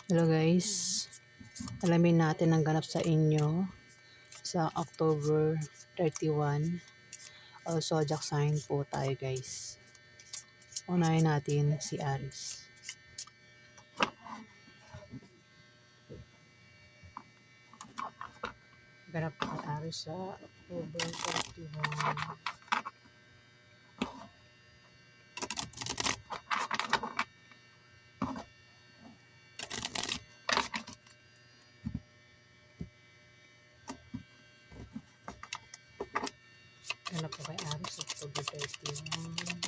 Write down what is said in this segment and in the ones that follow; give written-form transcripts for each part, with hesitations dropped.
Hello guys, alamin natin ang ganap sa inyo sa October 31 o zodiac sign po tayo guys. Unahin natin si Aries. Ganap sa Aries sa October 31. Ganap po kay Aries sa October 31.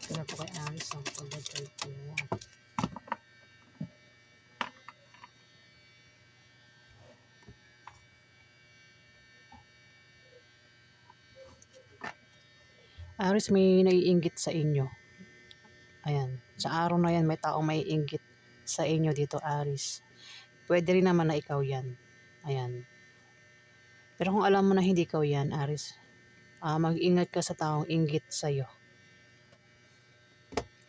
Ganap po kay Aries sa October 31. Aries, may naiinggit sa inyo. Ayan, sa araw na yan may taong maiinggit sa inyo dito Aries. Pwede rin naman na ikaw yan. Ayan. Pero kung alam mo na hindi ikaw yan Aries, mag-ingat ka sa taong inggit sa'yo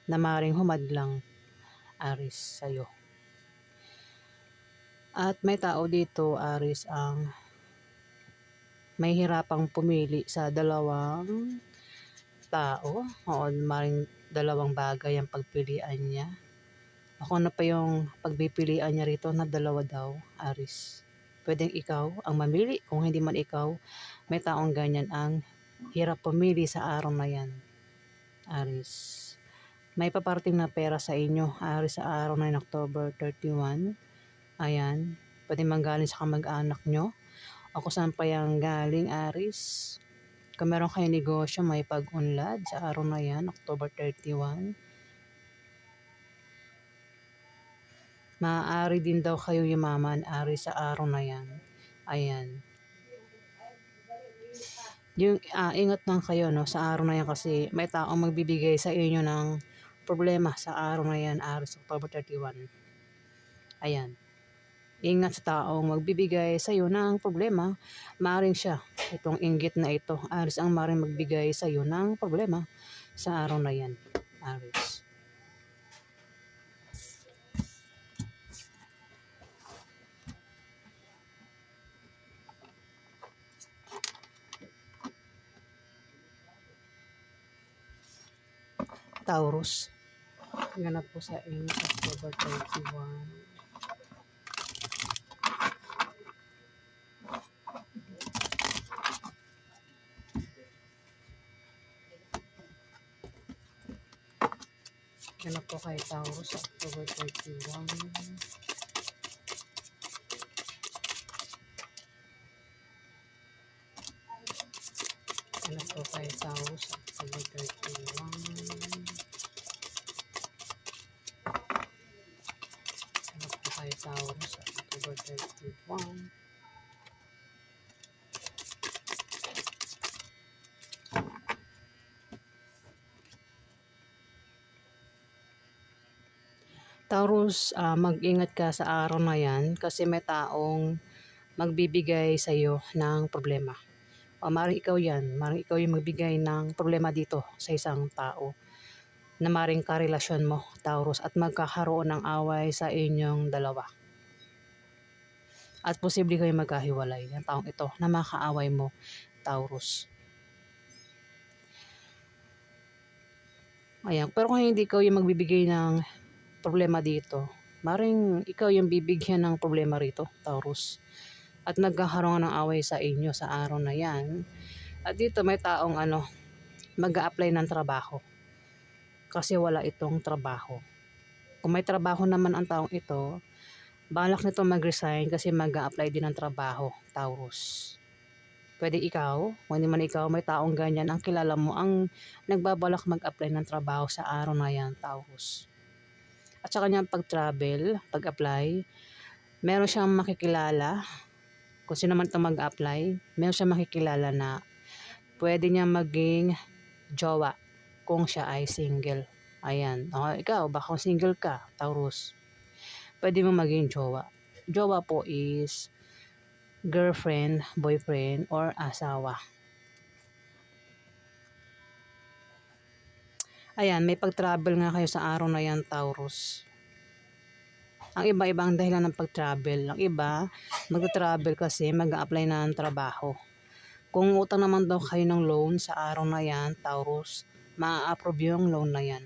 na maring humadlang Aries sa'yo. At may tao dito Aries ang may hirapang pumili sa dalawang tao o maring dalawang bagay ang pagpilian niya. Ako na pa yung pagpipilian niya rito na dalawa daw Aries. Pwedeng ikaw ang mamili, kung hindi man ikaw, may taong ganyan ang hirap pumili sa araw na yan Aries. May paparating na pera sa inyo Aries sa araw na yun, October 31. Ayan, pwede manggaling sa kamag-anak nyo o kung saan pa yung galing Aries. Kung meron kayong negosyo, may pag-unlad sa araw na yan, October 31. Maaari din daw kayo yumaman Aries sa araw na yan. Ayan. Yung ingat lang kayo no sa araw na yan kasi may taong magbibigay sa inyo ng problema sa araw na yan Aries, October 31. Ayan. Ingat sa taong magbibigay sa iyo ng problema. Maring siya, itong inggit na ito, Aries, ang maring magbigay sa iyo ng problema sa araw na yan, Aries. Taurus, ganap po sa inyo October 31. Ganap po kay Taurus sa October 31. Ganap po kay Taurus sa October 31. Ganap po kay Taurus sa October 31. Taurus, mag-ingat ka sa araw na yan kasi may taong magbibigay sa iyo ng problema. O maring ikaw yan, maring ikaw yung magbigay ng problema dito sa isang tao na maring karelasyon mo, Taurus, at magkakaroon ng away sa inyong dalawa. At posible kayo magkahiwalay, yung taong ito na makaaway mo, Taurus. Ayan, pero kung hindi ikaw yung magbibigay ng problema dito, maring ikaw yung bibigyan ng problema rito, Taurus. At nagkakaroon ng away sa inyo sa araw na yan. At dito may taong mag-a-apply ng trabaho. Kasi wala itong trabaho. Kung may trabaho naman ang taong ito, balak nito mag-resign kasi mag-a-apply din ng trabaho, Taurus. Pwede ikaw, kung hindi man ikaw, may taong ganyan ang kilala mo ang nagbabalak mag-apply ng trabaho sa araw na yan, Taurus. At sa kanyang pag-travel, pag-apply, meron siyang makikilala. Kung sino man itong mag-apply, meron siyang makikilala na pwede niya maging jowa kung siya ay single. Ayan. O, ikaw, baka single ka, Taurus. Pwede mo maging jowa. Jowa po is girlfriend, boyfriend, or asawa. Ayan, may pag-travel nga kayo sa araw na yan, Taurus. Ang iba-iba ang dahilan ng pag-travel. Ang iba, mag-travel kasi mag-a-apply na ng trabaho. Kung utang naman daw kayo ng loan sa araw na yan, Taurus, ma-approve yung loan na yan.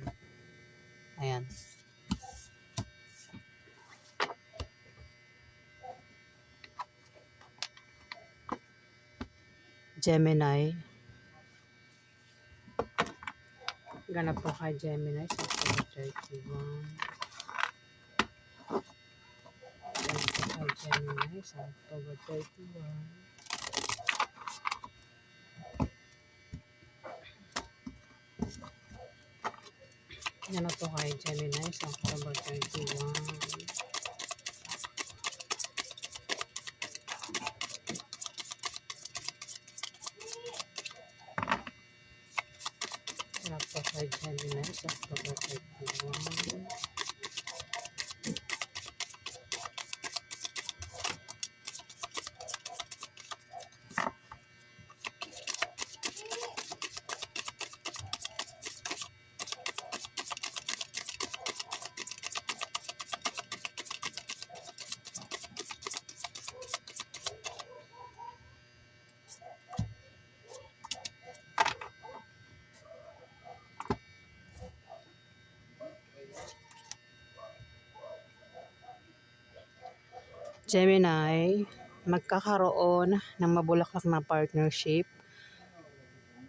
Ayan. Gemini. Ganap po kay Gemini sa October 31. Ganap po kay Gemini sa October 31. Ganap po kay Gemini sa October 31. Ganap po kay Gemini sa October 31. Gemini, magkakaroon ng mabulaklak na partnership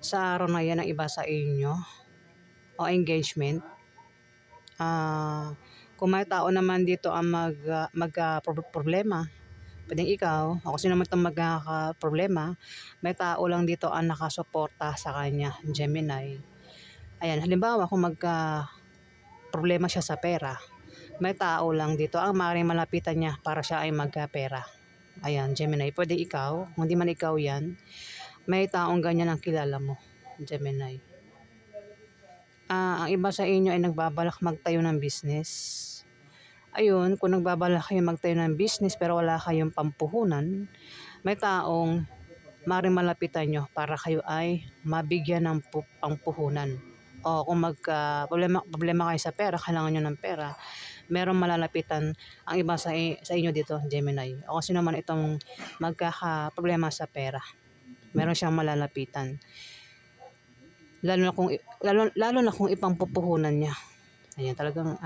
sa araw na yan ng iba sa inyo o engagement. Kung may tao naman dito ang problema, pwedeng ikaw, o sino naman itong magkakaproblema, may tao lang dito ang nakasuporta sa kanya, Gemini. Ayan, halimbawa kung problema siya sa pera, may tao lang dito ang maaaring malapitan niya para siya ay magkapera. Ayan, Gemini, pwede ikaw, kung di man ikaw yan, may taong ganyan ang kilala mo, Gemini. Ang iba sa inyo ay nagbabalak magtayo ng business. Ayun, kung nagbabalak kayo magtayo ng business pero wala kayong pampuhunan, may taong maaaring malapitan nyo para kayo ay mabigyan ng pampuhunan. O kung problema kayo sa pera, kailangan nyo ng pera, merong malalapitan ang iba sa inyo dito, Gemini. O kasi naman itong magkakaproblema sa pera, meron siyang malalapitan. Lalo na kung ipampupuhunan niya. Ayan, talagang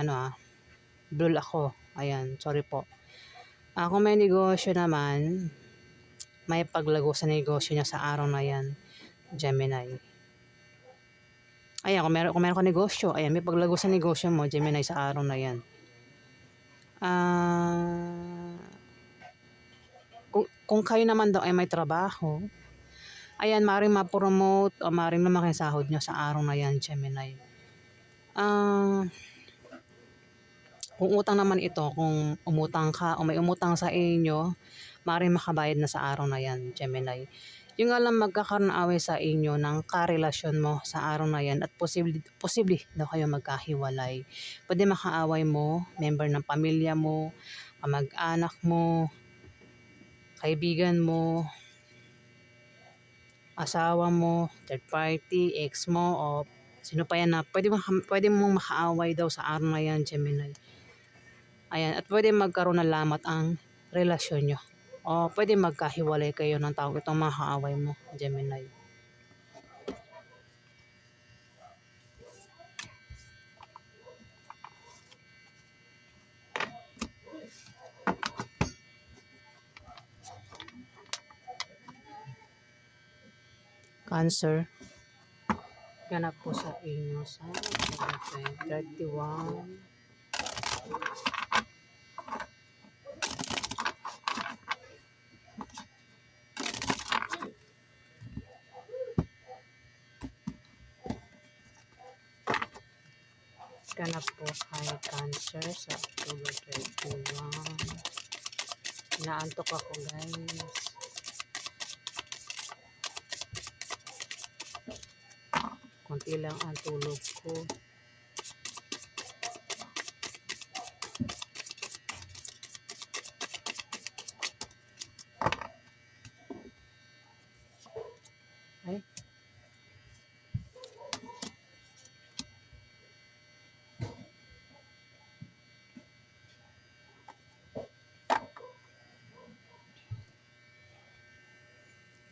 blue ako. Ayan, sorry po. Kung may negosyo naman, may paglago sa negosyo niya sa araw na yan, Gemini. Ayan, kung meron ka negosyo, ayan, may paglago sa negosyo mo, Gemini, sa araw na yan. Kung kayo naman daw ay may trabaho, ayan, maaaring ma-promote o maaaring lumaki ang sahod nyo sa araw na yan, Gemini. Kung utang naman ito, kung umutang ka o may umutang sa inyo, maaaring makabayad na sa araw na yan, Gemini. Yung alam magkakaroon ng away sa inyo ng karelasyon mo sa araw na yan at posible daw kayo magkahiwalay. Pwede makaaway mo, member ng pamilya mo, kamag-anak mo, kaibigan mo, asawa mo, third party, ex mo, o sino pa yan na pwede mong makaaway daw sa araw na yan, Gemini. Ayan, at pwede magkaroon ng lamat ang relasyon nyo. O pwede magkahiwalay kayo ng tao itong makaaway mo, Gemini. Cancer. Ganap po sa inyo sa 31. Ganap po kay Cancer sa October 31. Inaantok ako, guys. Konti lang ang tulog ko. Ay.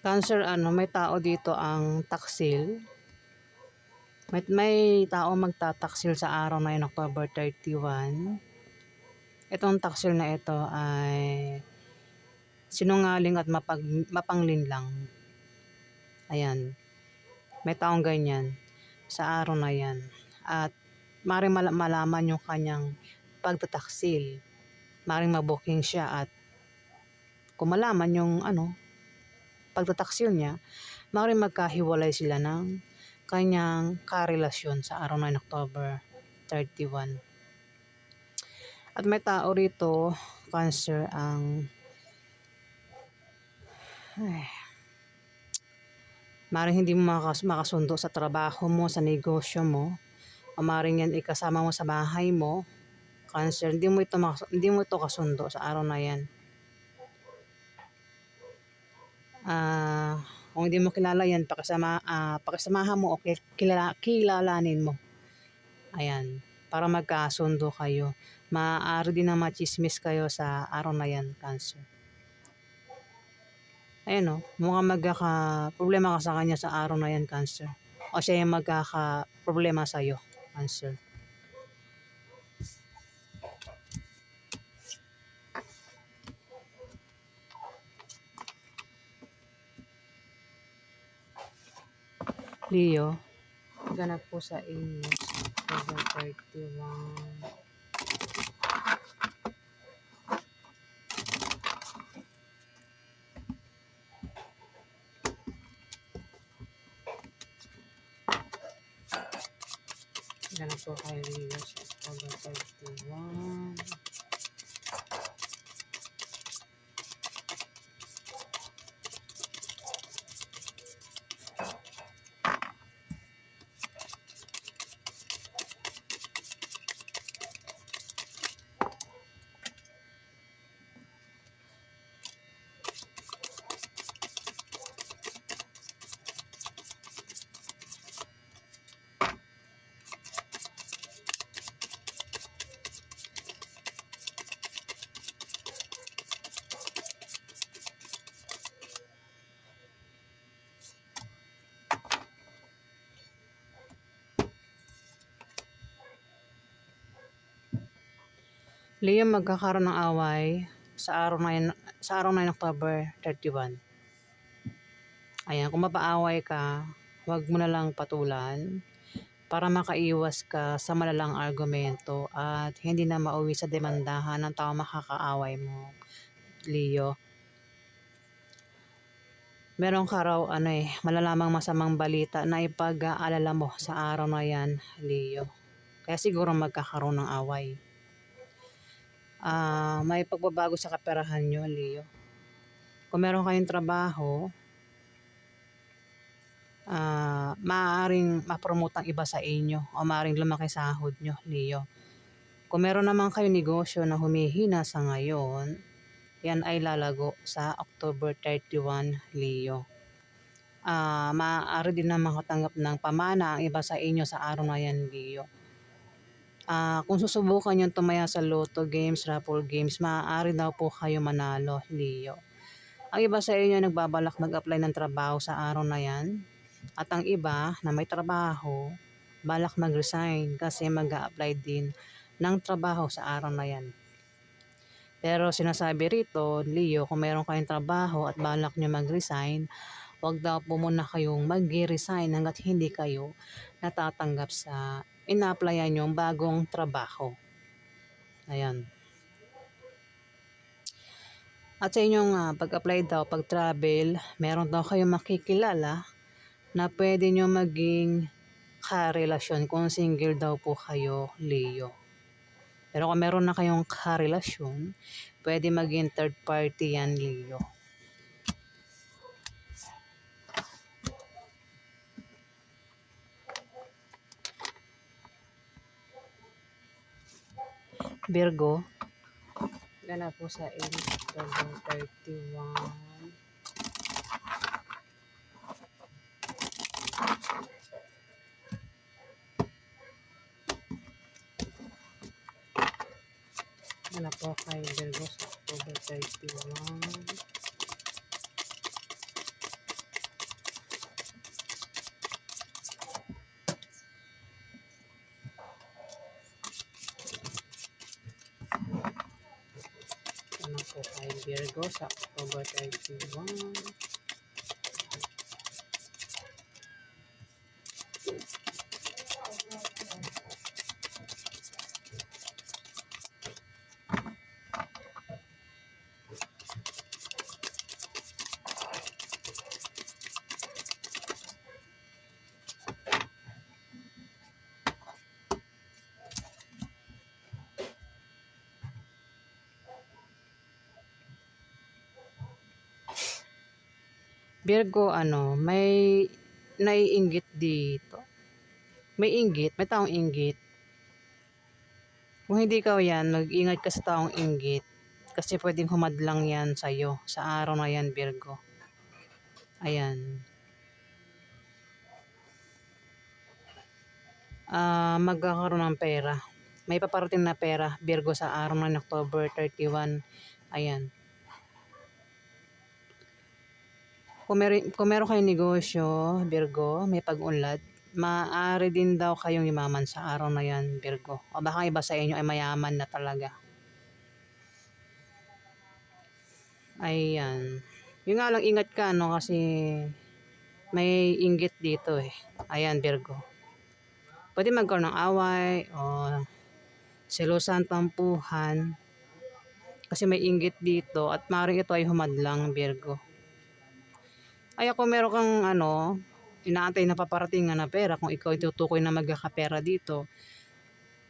Cancer, may tao dito ang taksil. May tao magtataksil sa araw na yun, October 31. Itong taksil na ito ay sinungaling at mapanglinlang. Ayan. May taong ganyan sa araw na yan. At maring malaman yung kanyang pagtataksil. Maring mabuking siya at kung malaman yung pagtataksil niya, maring magkahiwalay sila ng kanyang karelasyon sa araw na October 31. At may tao rito, Cancer, ang maring hindi mo makasundo sa trabaho mo, sa negosyo mo, o maring yan ikasama mo sa bahay mo, Cancer, hindi mo ito kasundo sa araw na yan. Kung hindi mo kilala yan, pakisamahan mo o kilalanin mo. Ayan, para magkasundo kayo. Maaari din na machismis kayo sa araw na yan, Cancer. Ayan mukhang magkaka-problema ka sa kanya sa araw na yan, Cancer. O siya yung magkaka-problema sa'yo, Cancer. Leo, ganap po sa inyo sa October 31. Ganap po kay Leo sa October 31. Leo, magkakaroon ng away sa araw na October 31. Ayan, kung mapaaway ka, huwag mo na lang patulan para makaiwas ka sa malalang argumento at hindi na mauwi sa demandahan ng tao makakaaway mo, Leo. Meron ka raw malalamang masamang balita na ipag-aalala mo sa araw na yan, Leo. Kaya siguro magkakaroon ng away. May pagbabago sa kaperahan nyo, Leo. Kung meron kayong trabaho, maaaring mapromote ang iba sa inyo o maaaring lumaki sahod nyo, Leo. Kung meron naman kayong negosyo na humihina sa ngayon, yan ay lalago sa October 31, Leo. Maaari din na makatanggap ng pamana ang iba sa inyo sa araw na yan, Leo. Kung susubukan yung tumaya sa Lotto games, raffle games, maaari daw po kayo manalo, Leo. Ang iba sa inyo nagbabalak mag-apply ng trabaho sa araw na yan. At ang iba na may trabaho, balak mag-resign kasi mag-a-apply din ng trabaho sa araw na yan. Pero sinasabi rito, Leo, kung meron kayong trabaho at balak nyo mag-resign, huwag daw po muna kayong mag-resign hanggat hindi kayo natatanggap sa ina-applyan yung bagong trabaho. Ayan. At sa inyong pag-apply daw, pag-travel, meron daw kayong makikilala na pwede nyo maging karelasyon kung single daw po kayo, Leo. Pero kung meron na kayong karelasyon, pwede maging third party yan, Leo. Virgo, ganap po sa inyo October 31. po kay Virgo sa October 31. Ano po kay Virgo sa October 31. Virgo, may naiinggit dito. May inggit, may taong inggit. Kung hindi ikaw yan, mag-ingat ka sa taong inggit. Kasi pwedeng humadlang yan sa'yo sa araw na yan, Virgo. Ayan. Magkakaroon ng pera. May paparating na pera, Virgo, sa araw ng October 31. Ayan. Kung meron kayong negosyo, Virgo, may pag-unlad, maaari din daw kayong yumaman sa araw na yan, Virgo. O baka iba sa inyo ay mayaman na talaga. Ayan. Yung nga lang, ingat ka, kasi may inggit dito eh. Ayan, Virgo. Pwede magkaroon ng away o selosan, tampuhan. Kasi may inggit dito at maaaring ito ay humadlang, Virgo. Ay kung meron kang inaantay na paparating na pera, kung ikaw itutukoy na magkakapera dito,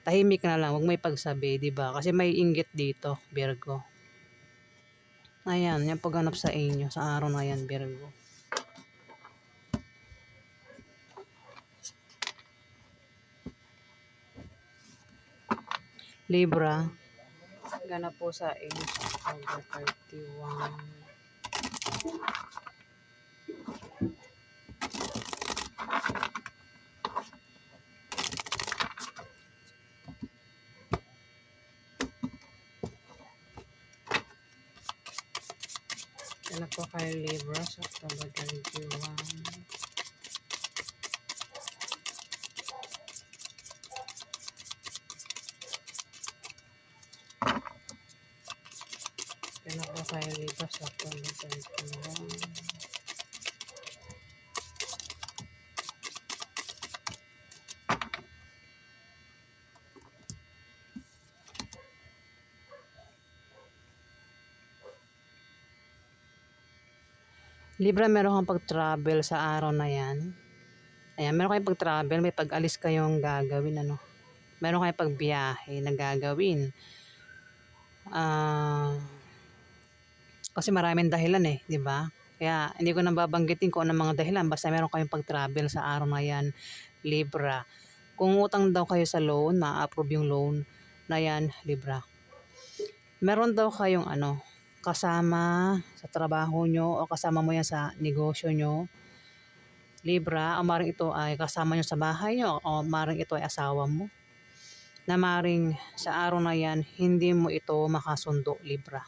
tahimik na lang, huwag may pagsabi, di ba? Kasi may inggit dito, Virgo. Ayan, yung pagganap sa inyo sa araw na yan, Virgo. Libra, ganap po sa inyo sa October 31. Ganap po kay Libra sa October 31. Ganap po kay Libra sa October 31. Libra, meron kang pag-travel sa araw na yan. Ayan, meron kayong pag-travel, may pag-alis kayong gagawin, Meron kayong pagbiyahe na gagawin. Kasi maraming dahilan eh, di ba? Kaya hindi ko nang babanggitin kung anong mga dahilan, basta meron kayong pag-travel sa araw na yan, Libra. Kung utang daw kayo sa loan, ma-approve yung loan na yan, Libra. Meron daw kayong kasama sa trabaho nyo o kasama mo yan sa negosyo nyo, Libra, o maring ito ay kasama nyo sa bahay nyo o maring ito ay asawa mo, na maring sa araw na yan hindi mo ito makasundo, Libra.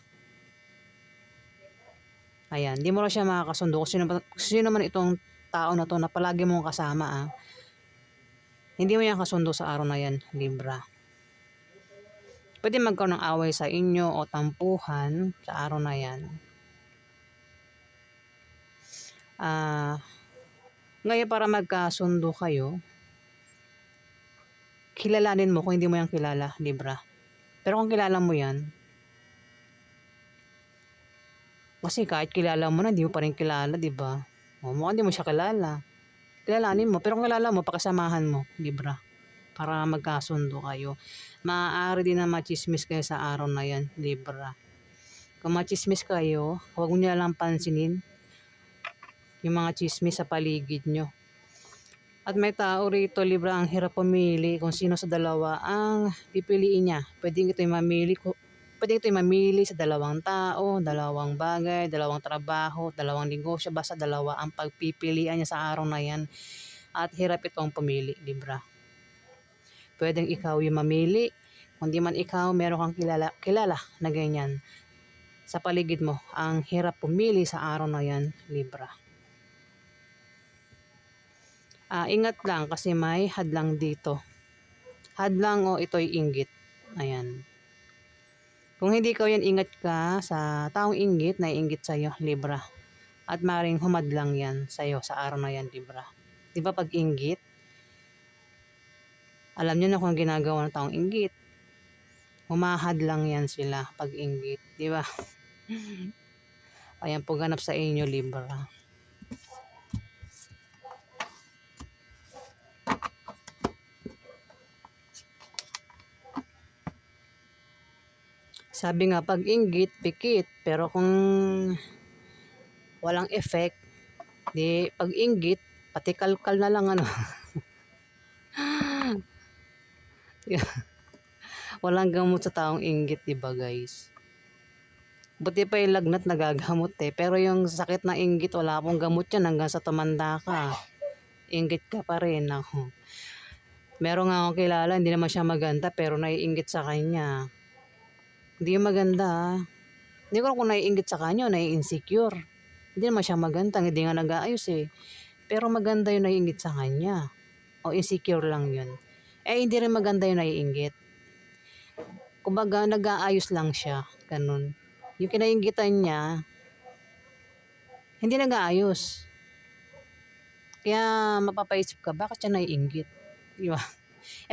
Ayan, hindi mo na siya makakasundo kung sino man itong tao na to na palagi mong kasama. Hindi mo yan kasundo sa araw na yan, Libra. Pwede magkaroon ng away sa inyo o tampuhan sa araw na yan. Ngayon, para magkasundo kayo, kilalanin mo kung hindi mo yan kilala, Libra. Pero kung kilala mo yan, kasi kahit kilala mo na, hindi mo pa rin kilala, di ba? Mukhang hindi mo siya kilala. Kilalanin mo, pero kung kilala mo, pakasamahan mo, Libra. Para magkasundo kayo. Maaari din na machismis kayo sa araw na yan, Libra. Kung machismis kayo, huwag nyo lang pansinin yung mga chismis sa paligid nyo. At may tao rito, Libra, ang hirap pumili kung sino sa dalawa ang pipiliin niya. Pwedeng ito'y mamili sa dalawang tao, dalawang bagay, dalawang trabaho, dalawang negosyo, basta dalawa ang pagpipilian niya sa araw na yan. At hirap itong pumili, Libra. Pwedeng ikaw yung mamili, Kung di man ikaw, meron kang kilala na ganyan sa paligid mo. Ang hirap pumili sa araw na yan, Libra. Ingat lang kasi may hadlang dito. Hadlang o ito'y inggit. Ayan. Kung hindi ikaw yan, ingat ka sa taong inggit, naiinggit sa'yo, Libra. At maring humadlang yan sa'yo sa araw na yan, Libra. Di ba pag inggit, alam niyo na kung ginagawa ng taong inggit. Humahadlang yan sila pag inggit. Di ba? Ayan po ganap sa inyo, Libra. Sabi nga, pag inggit, pikit. Pero kung walang effect, di pag inggit, pati kalkal na lang ano. Walang gamot sa taong inggit, di ba guys? Buti pa yung lagnat nagagamot eh. Pero yung sakit na inggit, wala pong gamot yan hanggang sa tumanda ka. Inggit ka pa rin. Ako. Meron nga akong kilala, hindi naman siya maganda pero naiinggit sa kanya. Hindi maganda. Hindi ko alam kung naiinggit sa kanya o nai-insecure. Hindi naman siya maganda, hindi nga nag-aayos eh. Pero maganda yung naiinggit sa kanya. O insecure lang yun. Hindi rin maganda yung naiinggit. Kumbaga, nag-aayos lang siya. Ganun. Yung kinainggitan niya, hindi nag-aayos. Kaya mapapaisip ka, bakit siya naiinggit? Di ba?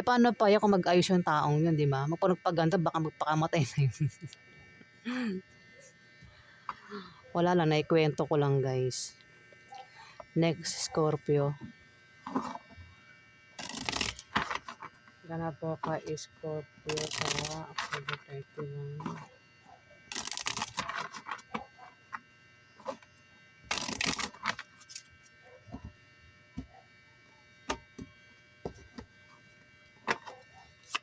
Paano pa yung kung mag-ayos yung taong yun, di ba? Magpaganda, baka magpakamatay na yun. Wala lang, naikwento ko lang guys. Next, Scorpio. Ganap po ka Scorpio sa October 31.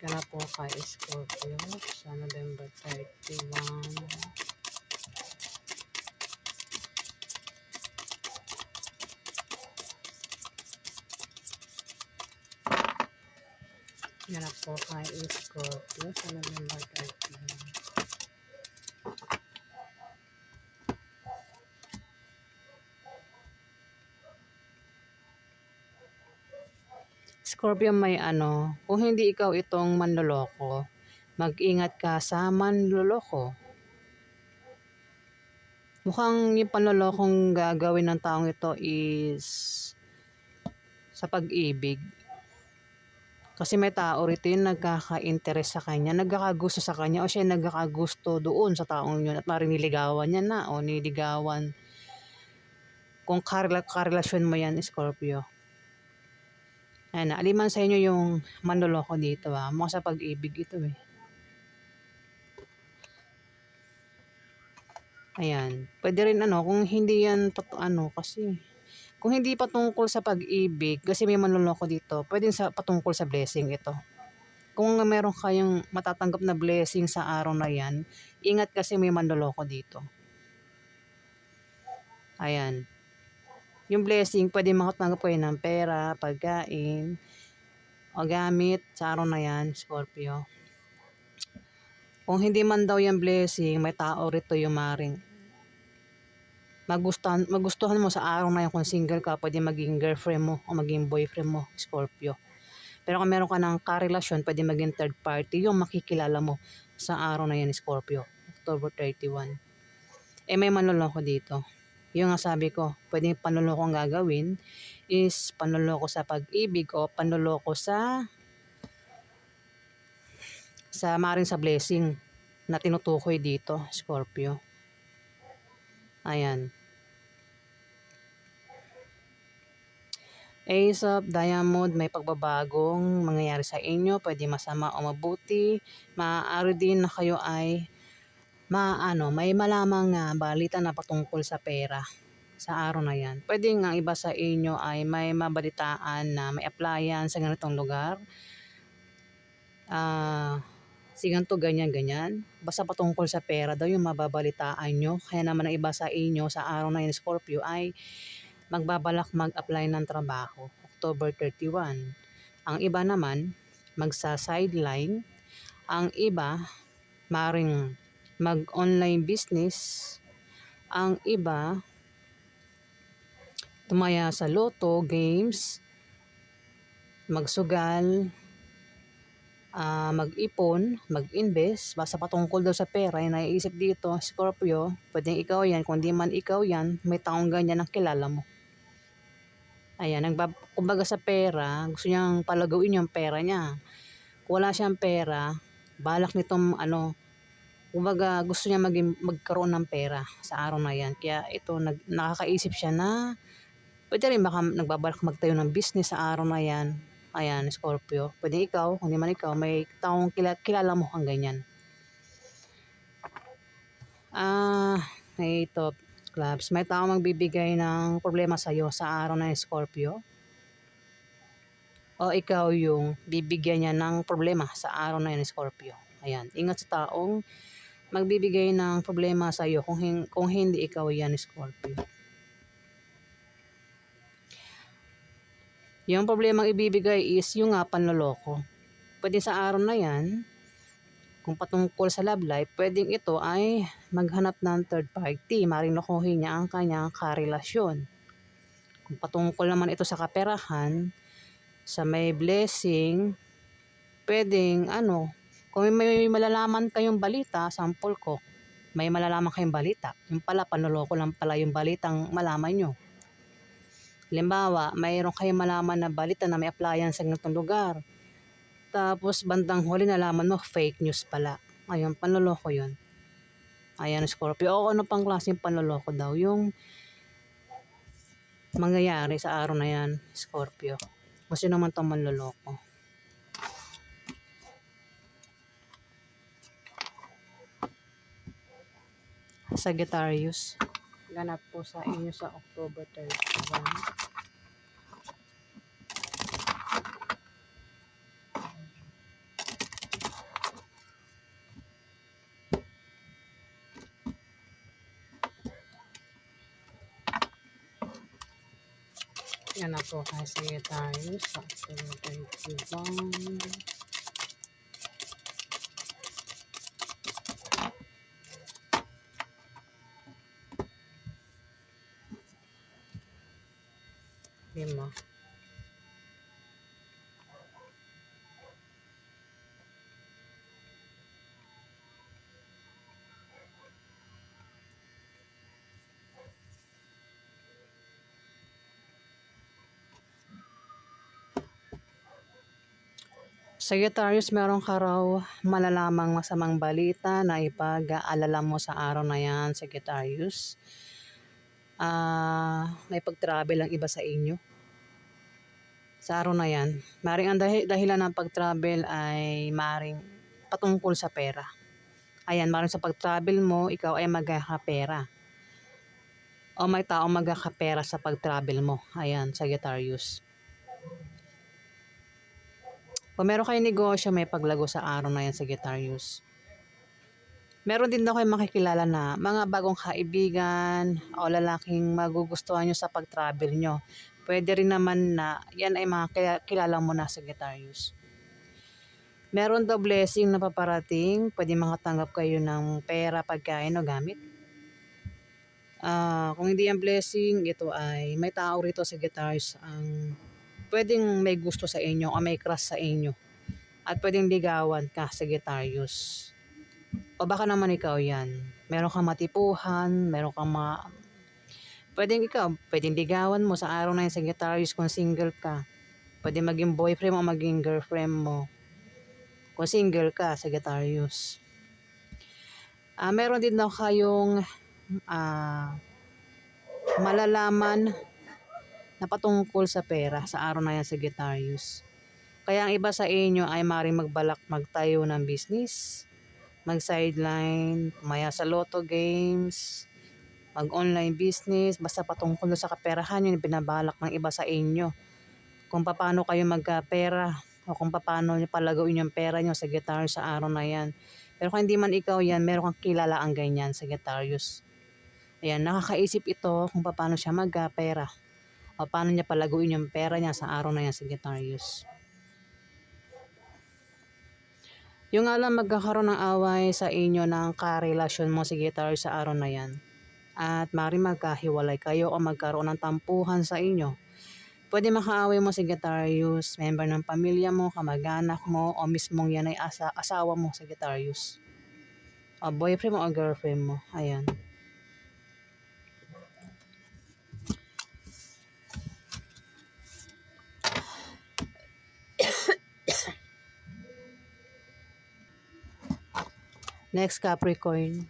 Ganap po ka Scorpio sa November 31. Ganap po kay Scorpio sa November 31. Scorpio, may kung hindi ikaw itong manloloko, mag-ingat ka sa manloloko. Mukhang yung panlolokong gagawin ng taong ito is sa pag-ibig. Kasi may tao rito yung nagkaka-interest sa kanya, nagkakagusto sa kanya o siya nagkakagusto doon sa taong yun at maring niligawan niya na o niligawan. Kung karelasyon mo yan, Scorpio. Ayan, aliman sa inyo yung manloloko dito Mukha sa pag-ibig ito eh. Ayan. Pwede rin kung hindi yan kasi kung hindi patungkol sa pag-ibig, kasi may manloloko dito, pwede patungkol sa blessing ito. Kung meron kayong matatanggap na blessing sa araw na yan, ingat kasi may manloloko dito. Ayan. Yung blessing, pwede makatanggap kayo ng pera, pagkain, o gamit sa araw na yan, Scorpio. Kung hindi man daw yung blessing, may tao rito yung maring magustuhan mo sa araw na yun. Kung single ka, pwede maging girlfriend mo o maging boyfriend mo, Scorpio. Pero kung meron ka ng karelasyon, pwede maging third party yung makikilala mo sa araw na yan, Scorpio, October 31. May manloloko dito. Yung nga sabi ko, pwedeng panloloko ang gagawin is panloloko sa pag-ibig o panloloko sa maring sa blessing na tinutukoy dito, Scorpio. Ayan. Ace of Diamond, may pagbabagong mangyayari sa inyo, pwede masama o mabuti. Maaari din na kayo ay may malamang balita na patungkol sa pera sa araw na yan. Pwede nga iba sa inyo ay may mabalitaan na may applyan sa ganitong lugar. Ganito, ganyan. Basta patungkol sa pera daw yung mababalitaan nyo. Kaya naman ang iba sa inyo sa araw na yan, Scorpio, ay magbabalak mag-apply ng trabaho, October 31. Ang iba naman, magsa-sideline Ang iba, maring mag-online business. Ang iba, tumaya sa loto, games, magsugal, mag-ipon, mag-invest, basta patungkol daw sa pera, yung naiisip dito, Scorpio, pwedeng ikaw yan, kung di man ikaw yan, may taong ganyan ang kilala mo. Ayan, kumbaga sa pera, gusto niyang palagawin yung pera niya. Kung wala siyang pera, balak nitong kumbaga gusto niya magkaroon ng pera sa araw na yan. Kaya ito, nakakaisip siya na pwede rin baka nagbabalak magtayo ng business sa araw na yan. Ayan, Scorpio. Pwede ikaw, kung di man ikaw, may taong kilala mo ang ganyan. Ito, clubs. May taong magbibigay ng problema sa'yo sa araw na yan, Scorpio. O ikaw yung bibigyan niya ng problema sa araw na yan, Scorpio. Ayan, ingat sa taong magbibigay ng problema sa iyo kung hindi ikaw yan, Scorpio. Yung problema ibibigay is yung panloloko. Pwede sa araw na yan, kung patungkol sa love life, pwedeng ito ay maghanap ng third party. Maring lokohin niya ang kanyang karelasyon. Kung patungkol naman ito sa kaperahan, sa may blessing, pwedeng kung may malalaman kayong balita, sample ko, may malalaman kayong balita, yung pala panloloko lang pala yung balitang malaman nyo. Halimbawa, mayroon kayong malaman na balita na may applyan sa ganitong lugar. Tapos bandang huli nalaman mo fake news pala. Ayun, panloloko yun. Ayan, Scorpio. O ano pang klaseng panloloko daw yung mangyayari sa araw na yan, Scorpio. Kasi naman itong manloloko. Sagittarius. Ganap po sa inyo sa October 31. Yan na po kay Sagittarius sa October 31. Lima. Sagittarius, meron ka raw malalamang masamang balita na ipag-aalala mo sa araw na yan, Sagittarius. May pag-travel ang iba sa inyo. Sa araw na yan, maring ang dahilan ng pag-travel ay maring patungkol sa pera. Ayan, maring sa pag-travel mo, ikaw ay magkakapera. O may taong magkakapera sa pag-travel mo. Ayan, Sagittarius. Kung meron kayong negosyo, may paglago sa araw na yan, Sagittarius. Meron din daw kayong makikilala na mga bagong kaibigan o lalaking magugustuhan nyo sa pag-travel nyo. Pwede rin naman na yan ay mga kilala mo na, Sagittarius. Meron daw blessing na paparating. Pwede makatanggap kayo ng pera, pagkain o gamit. Kung hindi yan blessing, ito ay may tao rito, Sagittarius, ang pwedeng may gusto sa inyo o may crush sa inyo. At pwedeng ligawan ka, Sagittarius. O baka naman ikaw yan. Meron kang matipuhan, meron kang pwedeng ligawan mo sa araw na yan, Sagittarius, kung single ka. Pwede maging boyfriend mo o maging girlfriend mo. Kung single ka, Sagittarius. Meron din daw kayong malalaman na patungkol sa pera sa araw na yan, Sagittarius. Kaya ang iba sa inyo ay maring magbalak magtayo ng business, mag-sideline, tumaya sa lotto games, mag-online business, basta patungkol sa kaperahan yun binabalak ng iba sa inyo. Kung paano kayo magkapera o kung paano nyo palagawin yung pera nyo, Sagittarius, sa araw na yan. Pero kung hindi man ikaw yan, meron kang kilala ang ganyan, Sagittarius. Ayan, nakakaisip ito kung paano siya magkapera o paano niya palaguin yung pera niya sa araw na yan, Sagittarius. Yung nga lang magkakaroon ng away sa inyo ng karelasyon mo, Sagittarius, sa araw na yan. At maaaring magkahiwalay kayo o magkaroon ng tampuhan sa inyo. Pwede makaaway mo, Sagittarius, member ng pamilya mo, kamag-anak mo, o mismong yan ay asawa mo, Sagittarius. O boyfriend mo o girlfriend mo. Ayan. Next, Capricorn.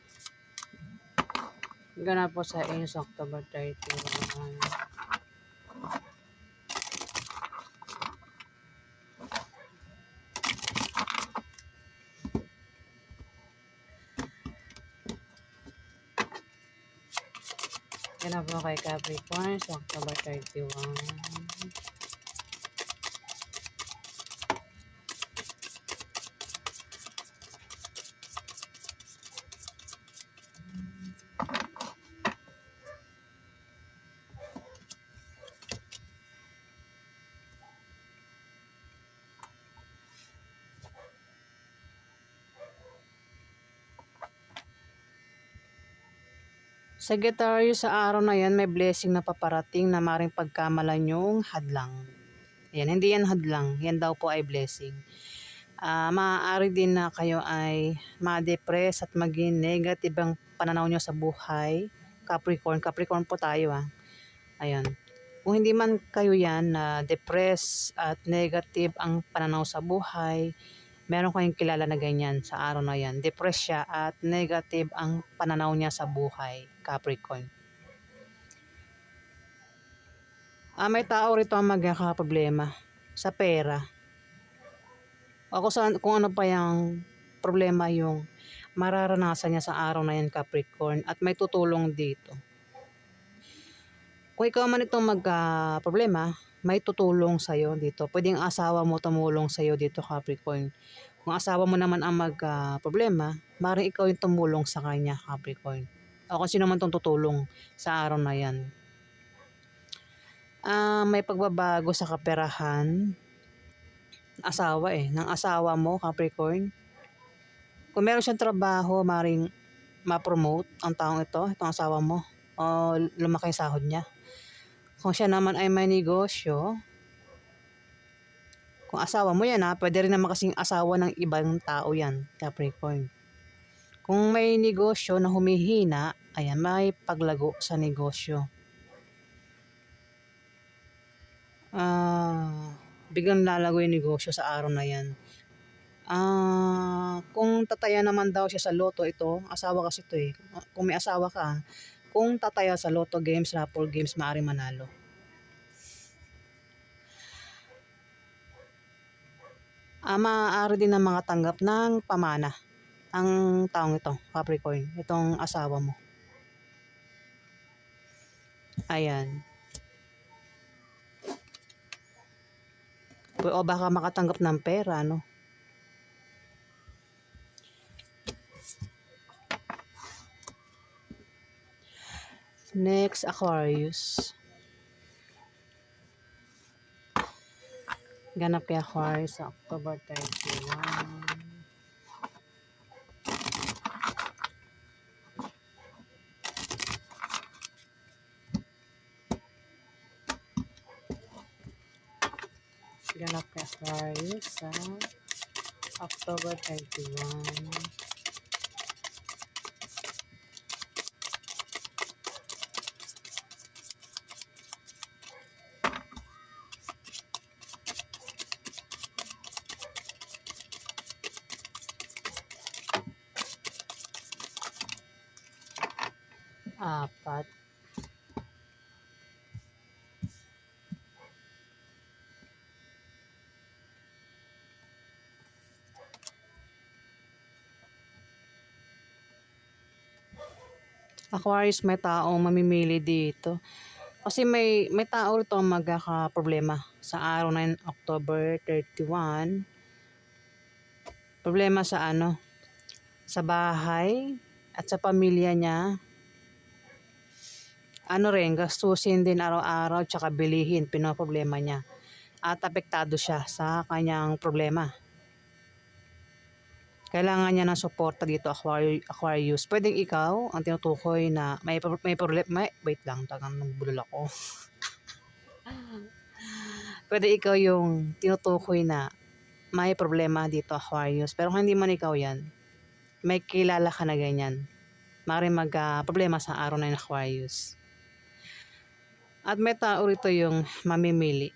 Ganap po sa inyo sa October 31. Ganap po kay Capricorn sa October 31. Sagittarius, sa araw na yan, may blessing na paparating na maring pagkamalan yung hadlang. Yan, hindi yan hadlang. Yan daw po ay blessing. Maaari din na kayo ay ma-depress at maging negative ang pananaw nyo sa buhay. Capricorn. Capricorn po tayo Ayan. Kung hindi man kayo yan na depress at negative ang pananaw sa buhay, meron kayong kilala na ganyan sa araw na yan. Depress siya at negative ang pananaw niya sa buhay, Capricorn. May tao rito ang magkakaproblema sa pera. O kung ano pa yung problema yung mararanasan niya sa araw na yan, Capricorn, at may tutulong dito. Kung ikaw man itong magka-problema, may tutulong sa'yo dito. Pwedeng asawa mo tumulong sa'yo dito, Capricorn. Kung asawa mo naman ang magka-problema, maaaring ikaw yung tumulong sa kanya, Capricorn. O kung sino man itong tutulong sa araw na yan. May pagbabago sa kaperahan. Ng asawa mo, Capricorn. Kung meron siyang trabaho, maaaring ma-promote ang taong ito, itong asawa mo, o lumaki sahod niya. Kung siya naman ay may negosyo, kung asawa mo yan pwede rin naman kasing asawa ng ibang tao yan, Capricorn. Kung may negosyo na humihina, ayan, may paglago sa negosyo. Biglang lalago yung negosyo sa araw na yan. Kung tataya naman daw siya sa loto, ito, asawa kasi ito Kung may asawa ka, kung tataya sa loto games, raffle games, maaaring manalo. Maaari din na mga tanggap ng pamana ang taong ito, Capricorn, itong asawa mo. Ayan. O baka makatanggap ng pera, no? Next, Aquarius. Ganap kay Aquarius sa October 31. Ganap kay Aquarius sa October 31. Apat. Aquarius, may taong mamimili dito. Kasi may tao rito ang magkakaproblema sa araw na yun, October 31. Problema sa sa bahay at sa pamilya niya. Gastusin din araw-araw tsaka bilihin, pinoproblema niya. At apektado siya sa kanyang problema. kailangan niya ng suporta dito, Aquarius. Pwedeng ikaw ang tinutukoy na may problema. Wait lang, tagang nagbulol ako. Pwede ikaw yung tinutukoy na may problema dito, Aquarius. Pero kung hindi man ikaw yan, may kilala ka na ganyan. Maaaring problema sa araw na yun, Aquarius. At may tao rito yung mamimili.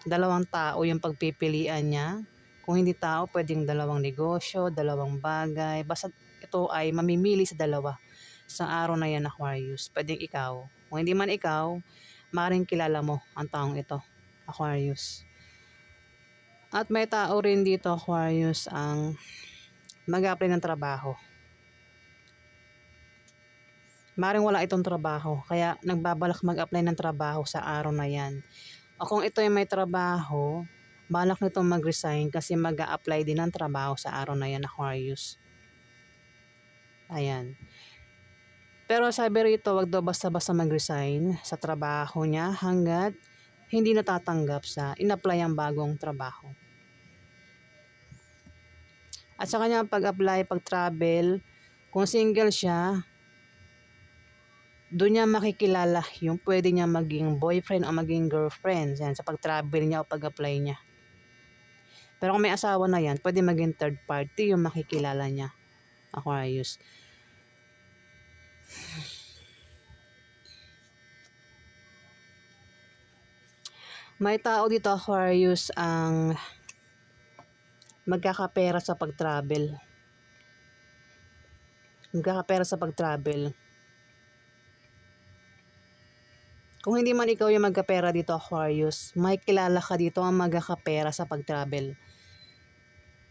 Dalawang tao yung pagpipilian niya. Kung hindi tao, pwedeng dalawang negosyo, dalawang bagay. Basta ito ay mamimili sa dalawa sa araw na yan, Aquarius. Pwedeng ikaw. Kung hindi man ikaw, maaaring kilala mo ang taong ito, Aquarius. At may tao rin dito, Aquarius, ang mag-apply ng trabaho. Maaaring wala itong trabaho, kaya nagbabalak mag-apply ng trabaho sa araw na yan. O kung ito ay may trabaho, balak nitong mag-resign kasi mag-a-apply din ng trabaho sa araw na yan, Aquarius. Ayan. Pero sabi rito, wag daw basta-basta mag-resign sa trabaho niya hanggat hindi natatanggap sa in-apply ang bagong trabaho. At sa kanyang pag-apply, pag-travel, kung single siya, doon niya makikilala yung pwede niya maging boyfriend o maging girlfriend yan, sa pag-travel niya o pag-apply niya. Pero kung may asawa na yan, pwede maging third party yung makikilala niya, Aquarius. May tao dito, Aquarius, ang magkakapera sa pag-travel. Magkakapera sa pag-travel. Kung hindi man ikaw yung magkapera dito, Aquarius, may kilala ka dito ang magkakapera sa pag-travel.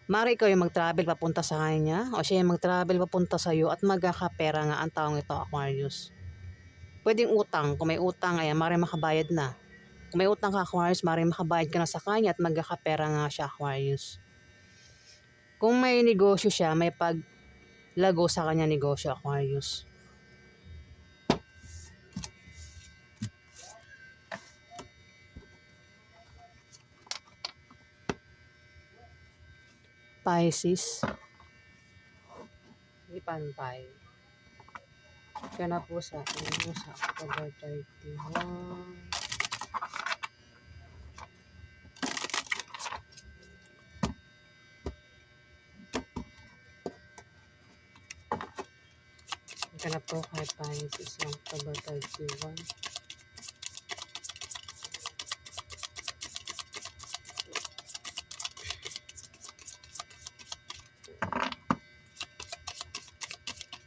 Mari ikaw yung mag-travel papunta sa kanya o siya yung mag-travel papunta sa iyo at magkakapera nga ang taong ito, Aquarius. Pwedeng utang. Kung may utang, ayan, mari makabayad na. Kung may utang ka, Aquarius, mari makabayad ka na sa kanya at magkakapera nga siya, Aquarius. Kung may negosyo siya, may paglago sa kanya negosyo, Aquarius. Pisces. Ipanpay. Kaya na po sa October 31. Kaya na po kay Pisces ng October 31.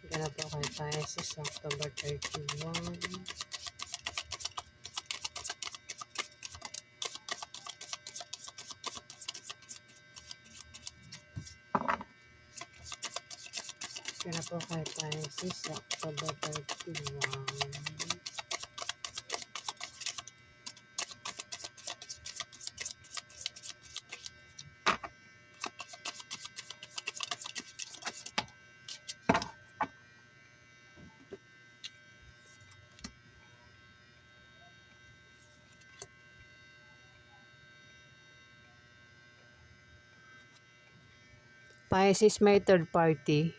Kaya na po kay Pisces ng October 31. Kaya na po kay Pisces ng October 31. Pisces, may third party.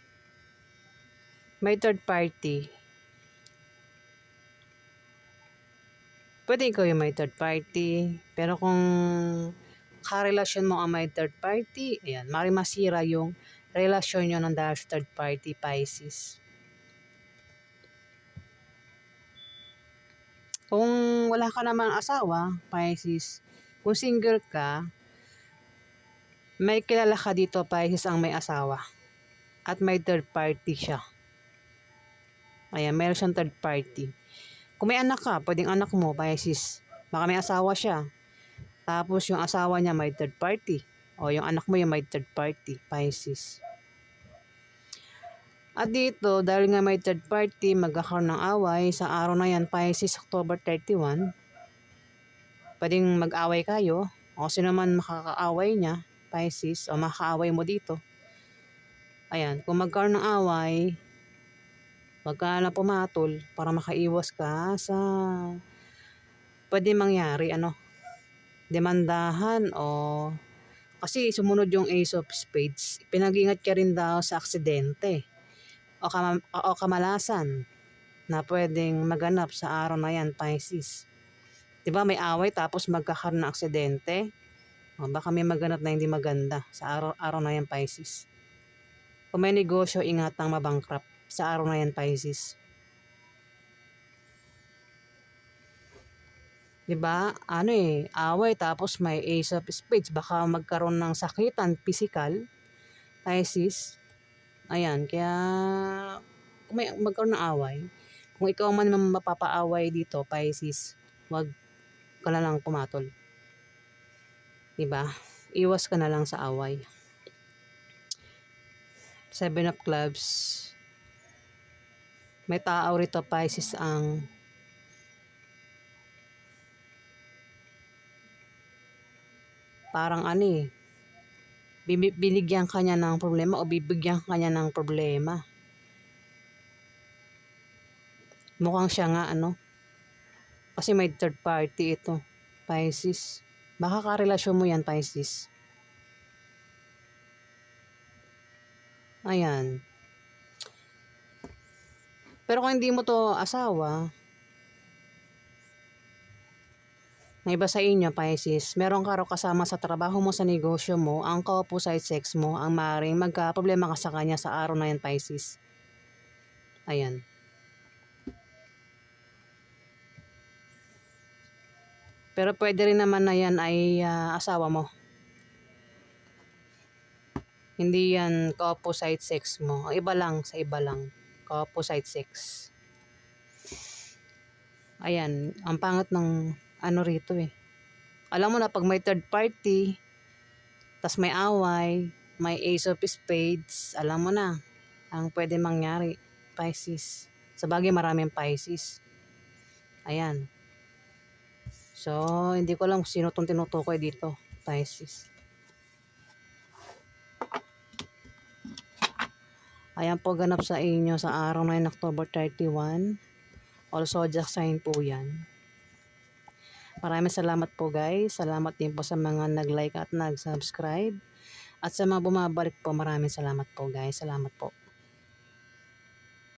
May third party. Pwede ikaw yung may third party. Pero kung karelasyon mo ang may third party, ayan, mari masira yung relasyon nyo ng dahil sa third party, Pisces. Kung wala ka namang asawa, Pisces, kung single ka, may kilala ka dito, Pisces, ang may asawa. At may third party siya. Ayan, meron siyang third party. Kung may anak ka, pwedeng anak mo, Pisces. Baka may asawa siya. Tapos yung asawa niya may third party. O yung anak mo yung may third party, Pisces. At dito, dahil nga may third party, magkakaroon ng away sa araw na yan, Pisces, October 31. Pwedeng mag-away kayo. O sino man makakaaway niya, Pisces, o makakaaway mo dito. Ayan, kung magkaroon ng away, wag ka na pumatol para makaiwas ka sa pwede mangyari, demandahan o Kasi sumunod yung Ace of Spades. Pinag-ingat ka rin daw sa aksidente o kamalasan na pwedeng maganap sa araw na yan, Pisces. 'Di ba may away tapos magkakaroon ng aksidente? O baka may maganap na hindi maganda sa araw na yan, Pisces. Kung may negosyo, ingatang mabankrupt sa araw na yan, Pisces. 'Di ba? Away tapos may Ace of Spades, baka magkaroon ng sakitan, physical, Pisces. Ayan, kaya kung may magkaroon ng away, kung ikaw man mapapaaway dito, Pisces, wag ka na lang pumatol. 'Di ba? Iwas ka na lang sa away. Seven of Clubs. May tao rito, Pisces, ang parang binigyan ka niya ng problema o bibigyan ka niya ng problema. Mukhang siya nga kasi may third party ito, Pisces. Baka karelasyon mo yan, Pisces. Ayan. Pero kung hindi mo to asawa, na iba sa inyo, Pisces, meron ka raw kasama sa trabaho mo, sa negosyo mo, ang ka-opposite sex mo, ang maaaring magka-problema ka sa kanya sa araw na yan, Pisces. Ayan. Pero pwede rin naman na yan ay asawa mo. Hindi yan ka-opposite sex mo. Iba lang, sa iba lang. Ka-opposite sex. Ayan, ang pangit ng rito eh. Alam mo na pag may third party, tas may away, may Ace of Spades, alam mo na ang pwede mangyari, Pisces. Sabagay maraming Pisces. Ayan. So, hindi ko alam sino tong tinutukoy dito, Pisces. Ayan po ganap sa inyo sa araw na yun, October 31. All zodiac sign po yan. Maraming salamat po guys. Salamat din po sa mga nag-like at nag-subscribe. At sa mga bumabalik po, maraming salamat po guys. Salamat po.